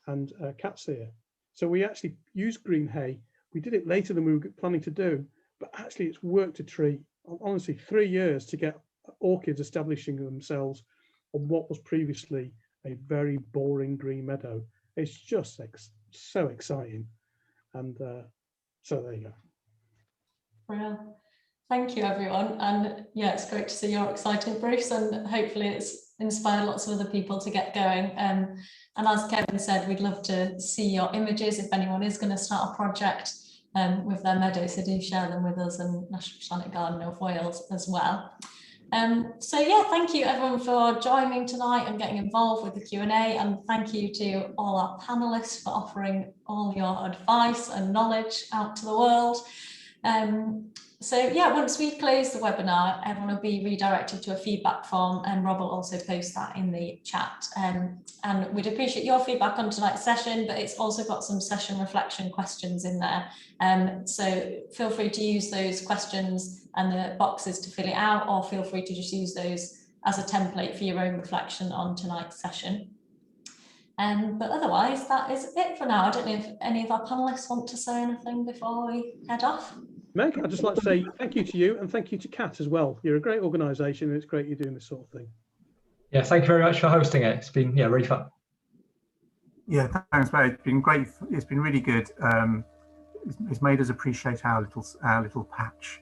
and cat's ear. So we actually used green hay. We did it later than we were planning to do, but actually it's worked a treat. Honestly, 3 years to get orchids establishing themselves on what was previously a very boring green meadow. It's just so exciting. And so there you go. Brilliant. Thank you, everyone. And yeah, it's great to see you're excited, Bruce, and hopefully it's inspired lots of other people to get going. And as Kevin said, we'd love to see your images if anyone is going to start a project with their meadows, so do share them with us and National Botanic Garden of Wales as well. So yeah, thank you everyone for joining tonight and getting involved with the Q&A, and thank you to all our panelists for offering all your advice and knowledge out to the world. So yeah, once we close the webinar, everyone will be redirected to a feedback form, and Rob will also post that in the chat. And we'd appreciate your feedback on tonight's session, but it's also got some session reflection questions in there. So feel free to use those questions and the boxes to fill it out, or feel free to just use those as a template for your own reflection on tonight's session. But otherwise, that is it for now. I don't know if any of our panelists want to say anything before we head off. Meg, I'd just like to say thank you to you, and thank you to Kat as well. You're a great organisation, and it's great you're doing this sort of thing. Yeah, thank you very much for hosting it. It's been really fun. Yeah, thanks, mate. It's been great. It's been really good. It's made us appreciate our little patch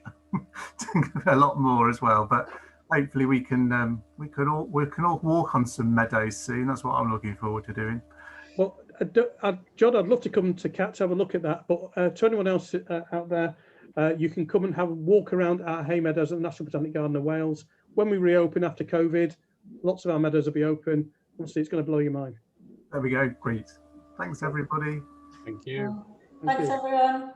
a lot more as well. But hopefully we can all walk on some meadows soon. That's what I'm looking forward to doing. Well, John, I'd love to come to Kat to have a look at that. But to anyone else out there, you can come and have a walk around our hay meadows at the National Botanic Garden of Wales. When we reopen after COVID, lots of our meadows will be open. Honestly, it's going to blow your mind. There we go. Great. Thanks, everybody. Thank you. Thanks, everyone.